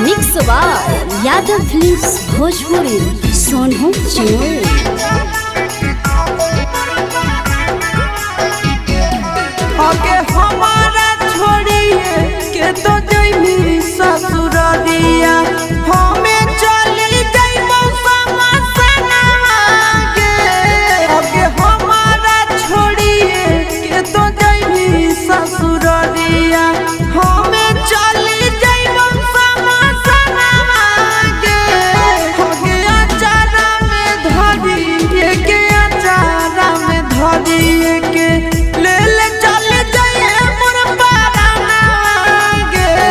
Mix by Yadav films Bhojpuri Sonu Chinor. आगे हमारा छोड़िए के तो जइमी ससुरालिया हमें चली जइबो समसना गे। आगे हमारा छोड़िए के तो जइमी ससुरालिया हमें चली जइबो समसना गे। आगे अचारा में धरिए के अचारा में धरिए के ले ले चल जाइए मोर पाराना गे।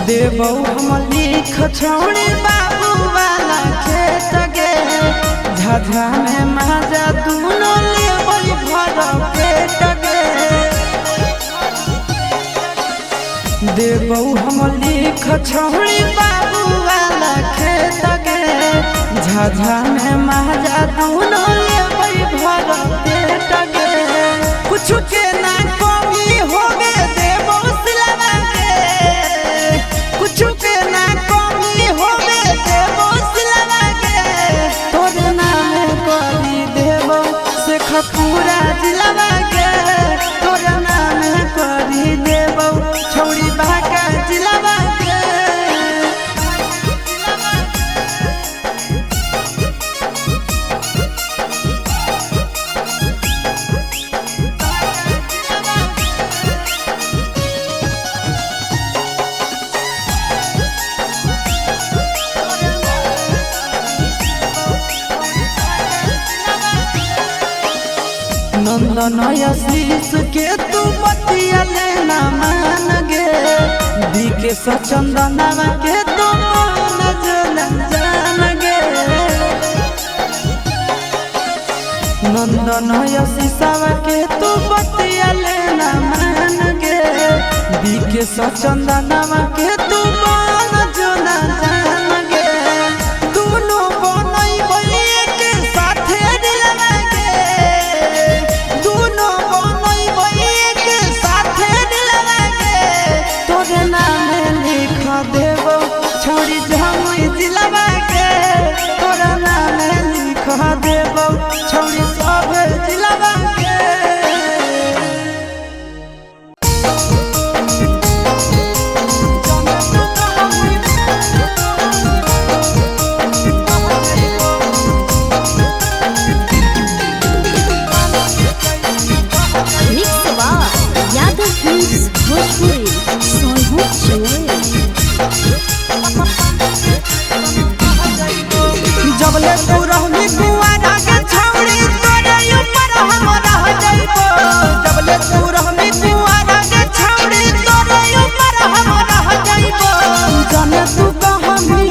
देबौ हम लिख छोड़ी बाबू वाला खेत गे झाझा में माजा दूनो लेबै भर पेट गे देबौ हम लिख छोड़ी बाबू वाला खेत गे झाझा में माजा दूनो लेबै भर पेट गे कुछ के ना कमी होगे देबौ सिलवा के कुछ के ना कमी होगे देबौ सिलवा के तोर नाम करी देबौ से खपूरा जिलवा के तोर नाम करी देबौ छौड़ी बाका जिलवा के नंदन आशीष के तू बतिया लेना मान गे बीके सचंदनवा के तू मान जान गे नंदन आशीषवा के तू बतिया लेना मान गे बीके सचंदनवा के तू मान जान गे दोनों बनैबै के साथे दिलवा के दोनों बनैबै के साथे दिलवा के तोरे नाम लिख देबौ छोड़ी जमुई जिलवा के तोरा नाम लिख देबौ छोड़ी सब जिलवा के मिक्स बार यादव फिल्म्स भोजपुरी सोनू चुनरी। जबले तू रहनी कुआरा के छौड़ी तोरे ऊपर हम रह जाइबो जबले तू रहनी कुआरा के छौड़ी तोरे ऊपर हम रह जाइबो जाने तू कहानी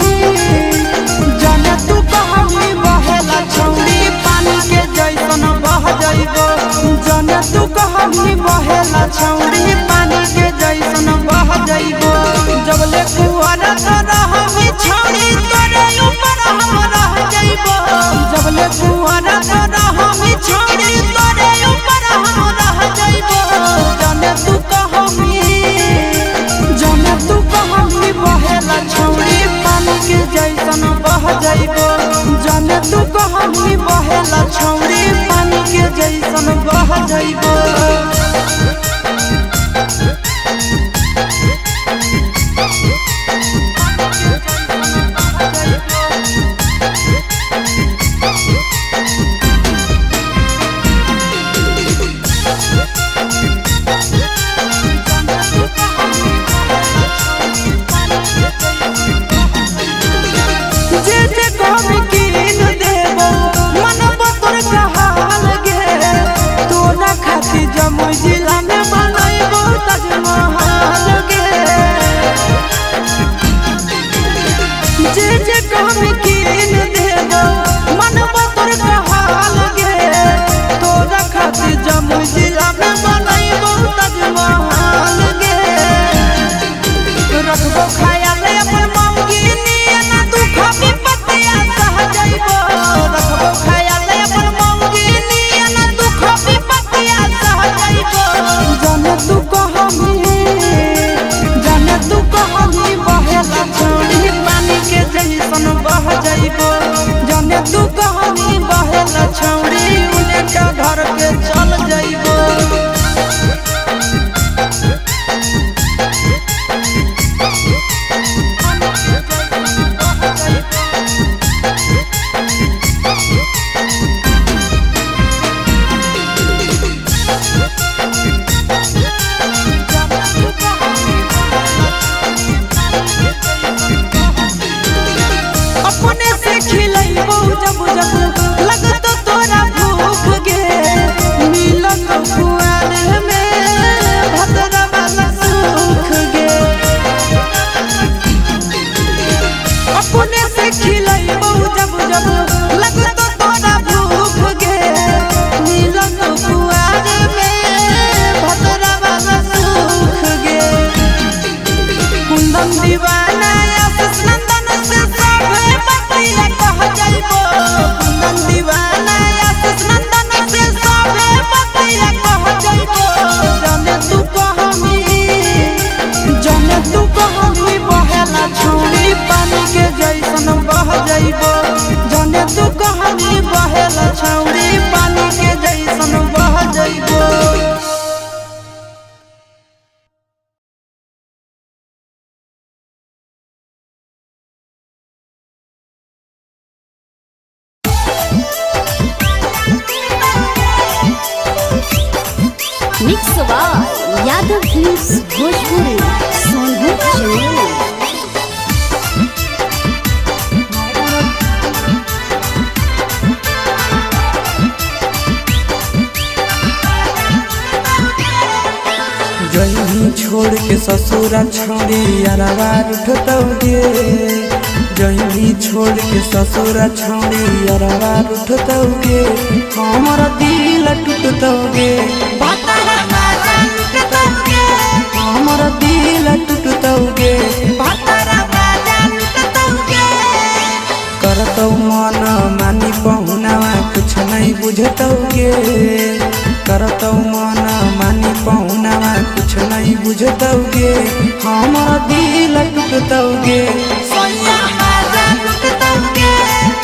बहेला छौड़ी पानी के जैसन बह जाइबो जाने तू कहानी बहेला छौड़ी पानी के जैसन बह जाइबो जबले कुआरा रहनी छौड़ी तोरे ऊपर हम रह जाइबो जबले कुआरा रहनी छौड़ी तोरे ऊपर हम रह जाइबो जाने तू कहानी बहेला छौड़ी पानी के जैसन बह जाइबो जाने तू कहानी बहेला छौड़ी पानी के जैसन बह जाइबो खातिर यादव फिल्म्स भोजपुरी सोनू चौरसिया। जही छोड़ के ससुरा छोड़ी अरवा उठतौगे, जही छोड़ के ससुरा छोड़ी अरवा उठतौगे, हमर दिल टूटतौगे, हमर दिल टूटतौगे, करतौ मन मानी पहुनावा कुछ नहीं बुझतौगे, करतौ मन मानी पहुनावा कुछ नहीं बुझतौगे, हमर दिल टूटतौगे,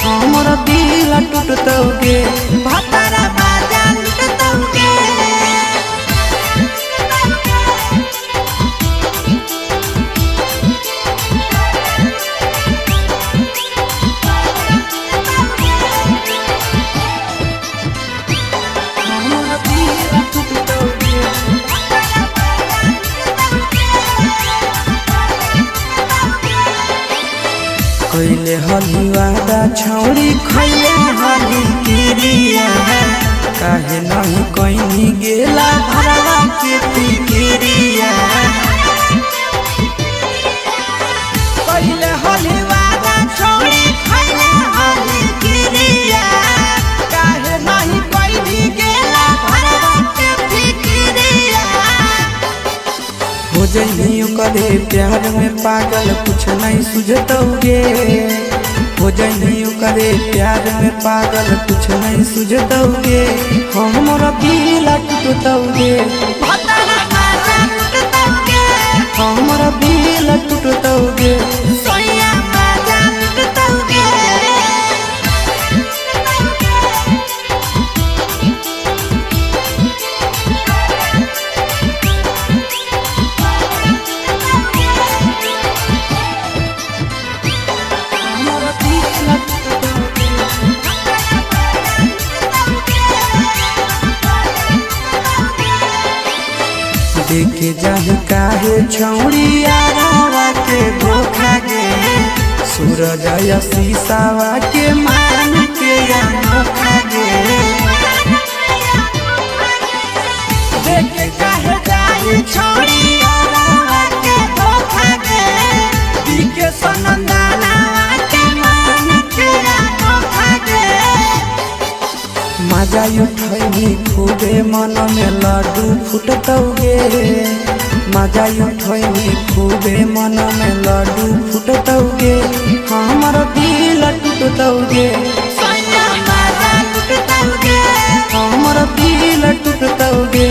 हमर दिल टूटतौगे। कैले हलुआदा छौड़ी खैले हली किरिया, काहे नहीं कहीं गेला भरवा के फिकिरिया, कैले हलुआदा छौड़ी खैले हली किरिया, काहे नहीं कहीं गेला भरवा के फिकिरिया। हो जइनी ओकरे प्यार में पागल कुछ नहीं सुझतौगे, हो जइनी ओकरे प्यार में पागल कुछ नहीं सुझतौगे, हमर दिल टूटतौगे, हमर दिल टूटतौगे। देखे जाहि काहे छौड़ी आरावा के धोखा गे, सूरज या शीशावा के मान के अनोखा गे, देखे काहे जाहि छौड़ी आरावा के धोखा गे, दिखे सनंदाना के मान के अनोखा गे। मजा उठैनी खूबे मन में लड्डू फुटतौगे, मजा उठैनी खूबे मन में लड्डू फुटतौगे, हमर दिल टूटतौगे, हमर दिल टूटतौगे।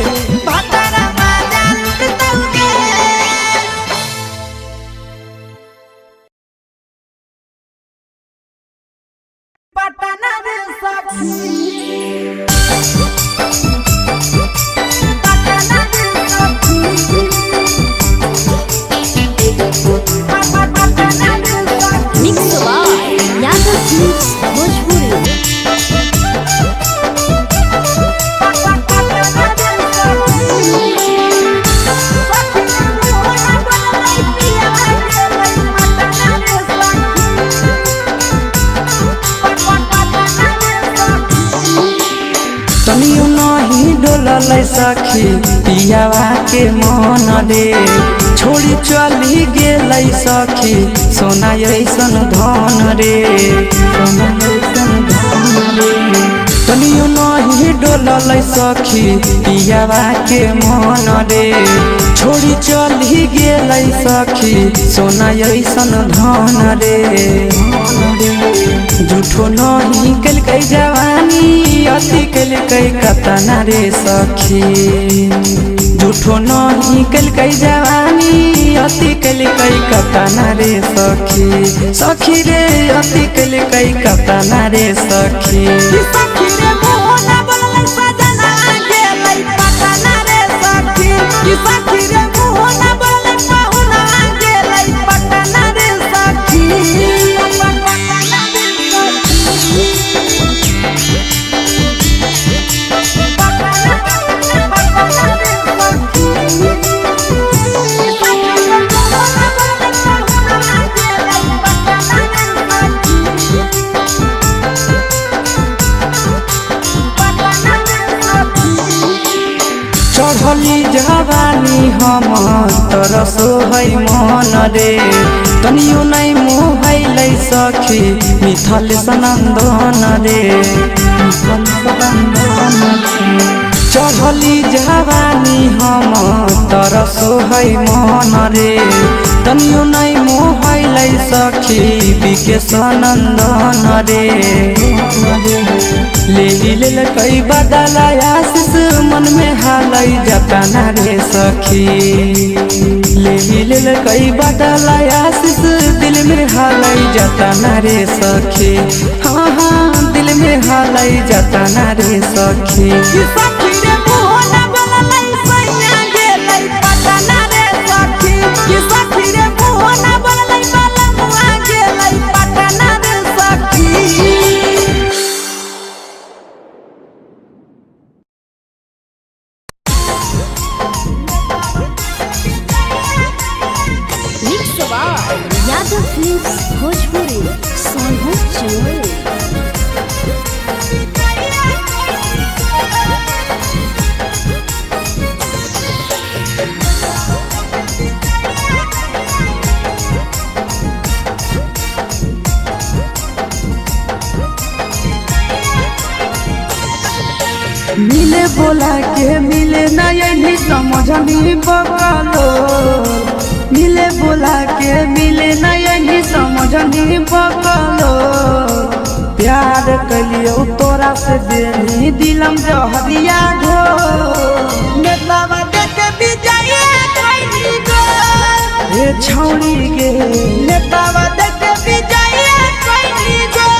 Mix by Yadav films Bhojpuri. तनियो नहीं डोलल सखी पियावा के मन रे, छोड़ी चली गेल सखी सोना ऐसन धन रे, सोना ऐसन धन रे। तनियो नहीं डोलल सखी पियावा के मन रे, छोड़ी चली गेल सखी सोना ऐसन धन रे। झूठो नहीं कलकै जवानी अति कलकै कतना रे सखी, झूठो नहीं कलकै जवानी अति कलकै कतना रे सखी, सखी रे अति कलकै कतना रे सखी। हम तरसो है मन रे तनियो नहीं मोहैलै सखी मिथल सनंदन रे चढ़ली जवानी हम तरसो है मन रे तनियो नहीं मोहैलै सखी बिके सनंदन रे ले कई बदला आशीष मन में हालै जतना रे सखी ले कई बदला आशीष दिल में हालै जतना रे सखी हाँ हाँ दिल में हालै जतना रे सखी यादव फिल्म्स भोजपुरी सोनू चैनल। मिले बोला के मिले नहीं समझनी बकलो मिले बोला के मिले नहीं समझनी बकलो प्यार कलियो तोरा से देनी दिलम जहरिया घो नेतावा देखे बिजाए कोई गो ए छौड़ी गे नेतावा देखे बिजाए कोई गो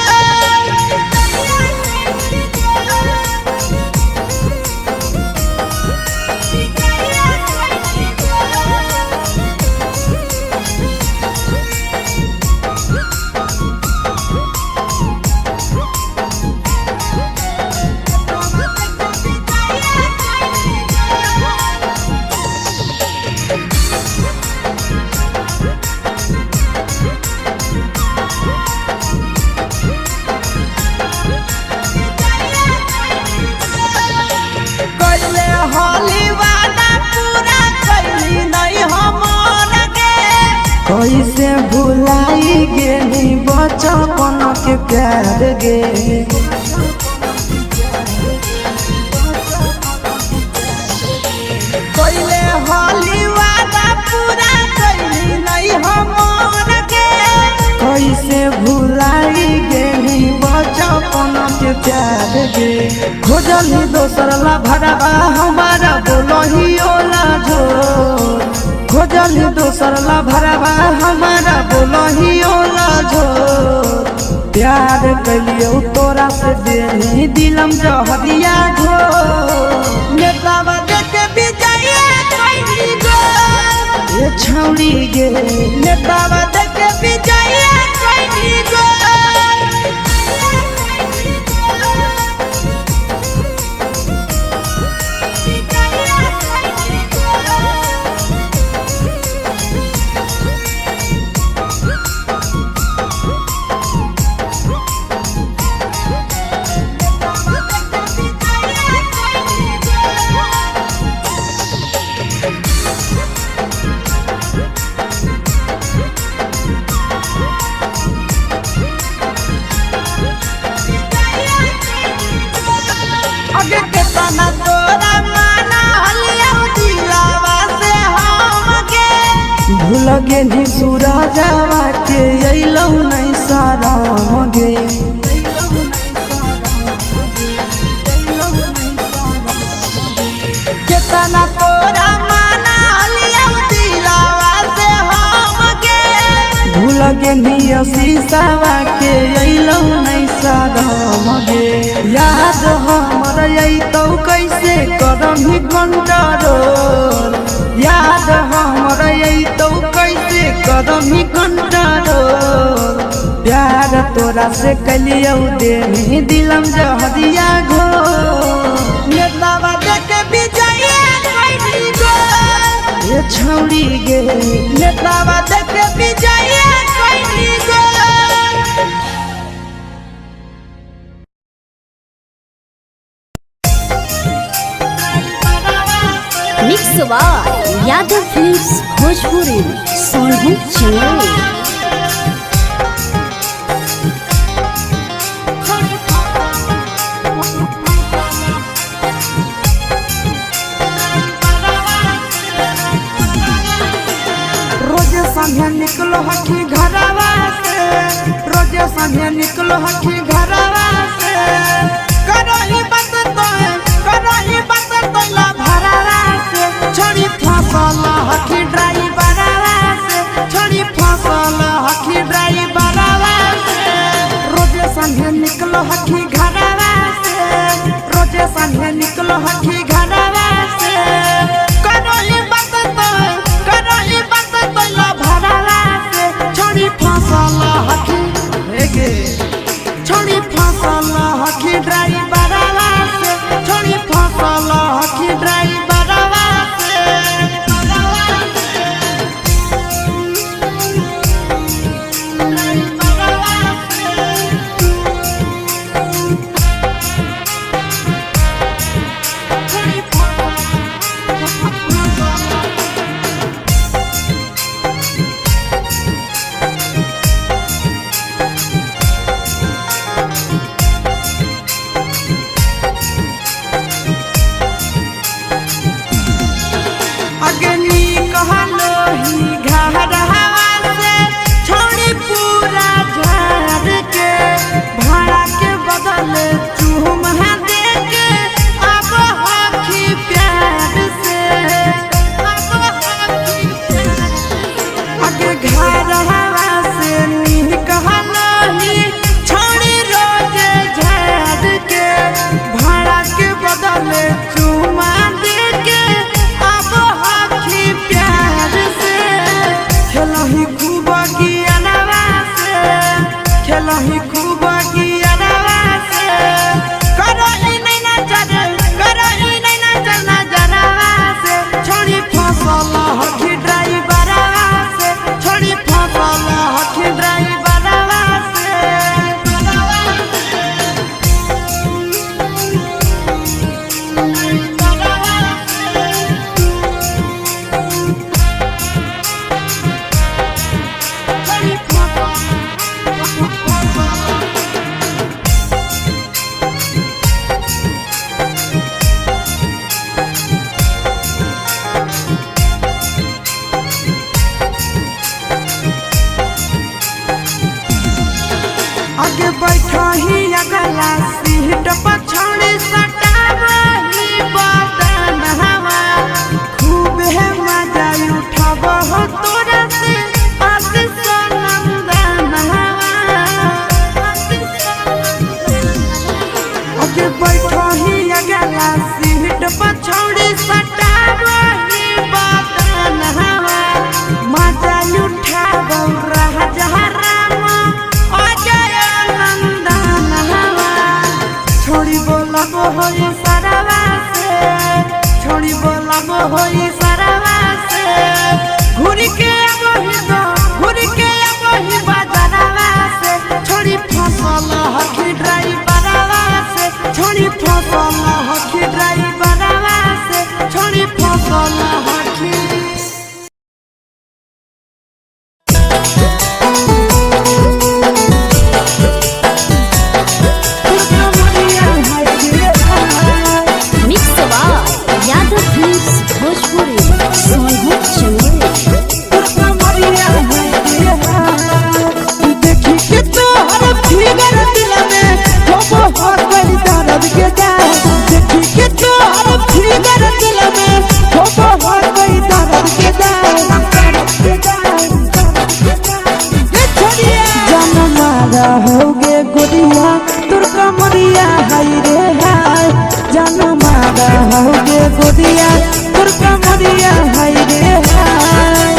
कैसे भुलाई गेली बचपन के प्यार गे पहले होली वादा पूरा कैली नहीं हमर गे कैसे भुलाई गेली बचपन के प्यार गे खोजली दोसर ला भरवा हमारा बोलही ओला जो खोजली दोसर ला भरवा हमारा बोलही ओला झो प्यार कलियो तोरा से देनी दिलम जहरिया घो नेतावा देखे बिजाए कोई गो ये छौड़ी गे नेतावा देखे बिजाए कोई गो भूल गे सूरजवा के अइलौ नहीं साराम गे केतना तोरा माना लियौ दिलवा से हम गे भूल गे शीशावा के अइलौ नहीं साराम गे याद हमर अइतौ कैसे करम कंट्रोल याद हमर अइतौ कैसे करम कंट्रोल प्यार तोरा से कलियौ देनी दिलम जहरिया घो नेतावा देखे बिजाए कोई गो ये छौड़ी गे नेतावा देखे बिजाए कोई गो mix by Yadav films Bhojpuri Sonu Chandel. रोजे संगे निकलो हकी घरवा से, रोजे संगे निकलो हकी घरवा से, करही बात तो ला भरावा से, छोड़ी फसल हकी ड्राइवरवा से, छोड़ी फसल हकी ड्राइवरवा से। रोजे संगे निकलो हकी घरवा से, रोजे संगे निकलो हकी घरवा से, करही बात तो ला भरावा से, छोड़ी फसल हकी छोड़ी फसल हकी ड्राइवरवा से, छोड़ी फसल हकी ड्राइवरवा से। अग्नि कहलो ही घरवा से, छोड़ी पूरा झाड़ के, भाड़ा के बदले चूमा दे के, अब हकी प्यार से, अब हकी अगे घरवा से नी कहलो ही, छोड़ी रोजे झाड़ के, भाड़ा के बदले चूमा दे के, खेलही खूब गियानवा से, खेलही खूब गियानवा से, करही नहीं नजर नजरवा से, छोड़ी फसल हकी ड्राइवरवा से, छोड़ी फसल हकी ड्राइवरवा से। आगे बैठा ही अगला सीट पर, छोड़ी सटावही बदन हवा, खूब है मजा उठाव हो तोरा से, आशीष नंदन हवा। आगे बैठा ही अगला सीट पर, छोड़ी सटावही बदन हवा, मजा उठाव रह जहाँ छोड़ी बोलब होई सरवा से, छोड़ी बोलब होई सरवा से, घूरी के अबही दो, घूरी के अबही बाजारवा से, छोड़ी फसल हकी ड्राइवरवा से, छोड़ी फसल हकी ड्राइवरवा से, छोड़ी फसल हकी। यादव फिल्म्स भोजपुरी सोनू चंदेल। देखी के तोहर फिगर दिल में हो बहुत बड़ी दर्द के जाए, देखी के तोहर फिगर दिल में हो बहुत बड़ी दर्द के जाए। जन मारा होगे गोरिया तुर कमरिया हाय रे हाय, जन मारा होगे गोरिया तुर कमरिया हाय रे हाय।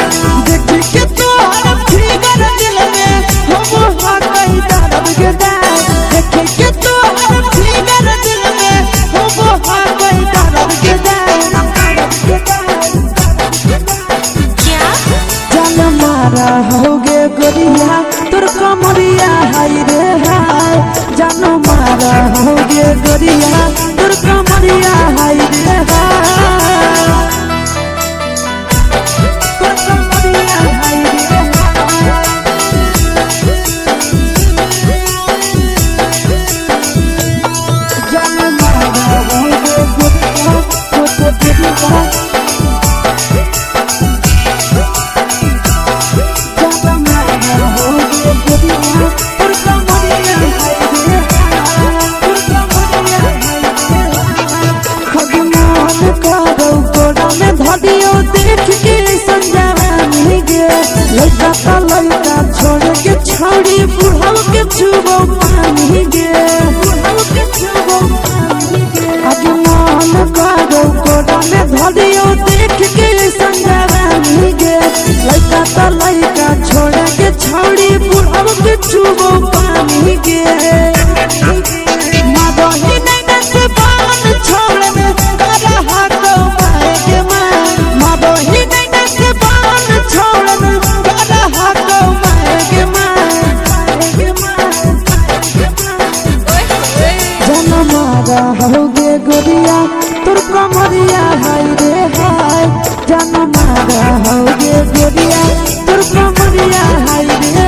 देखी के तोहर फिगर दिल में हो बहुत बड़ी दर्द के जाए, देखी के तोहर फिगर दिल में हो बहुत बड़ी दर्द के जाए। जन मारा होगे गोरिया तुर कमरिया हाय रे हाय, जन मारा होगे गोरिया तुर कमरिया हाय रे हाय। पानी गे आगे मन करो कोड़ा में धरियो देख के संजवानी गे लइका तो लइका छोड़ के छौड़ी बुढ़ाऊ के छुबो पानी गे मादही नैना से बान छोड़ में करा हाथों माए के माँ मादही नैना से बान छोड़ में करा हाथों माए के माँ जनमारा होगे गोरिया तुर कमरिया हाय रे हाय जनमारा होगे गोरिया तुर कमरिया हाय रे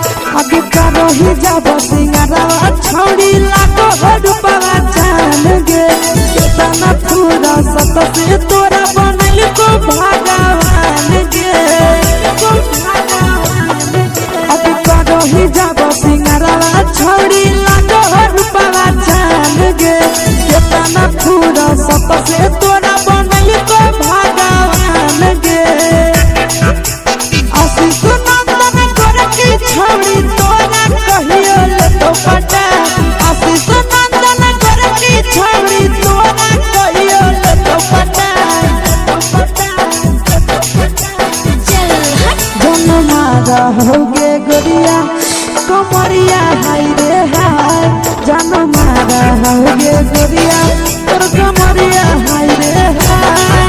रही जब सिंगारा छौड़ी लाखो रुपया जान गे केतना पूरा सत से तोरा बनल को भगवान गे अभी रही जब सिंगारा छौड़ी लाखो रुपया जान गे केतना पूरा सत से तोरा बनल को भगवान गे आशीष नंदन कर की छौड़ी तोरा कहियो ले तो पटा आशीष नंदन कर की छौड़ी तोरा कहियो ले तो पटा जनमारा होगे गोरिया कमरिया हाय रे हाय जनमारा होगे गोरिया तोर कमरिया हाय रे हाय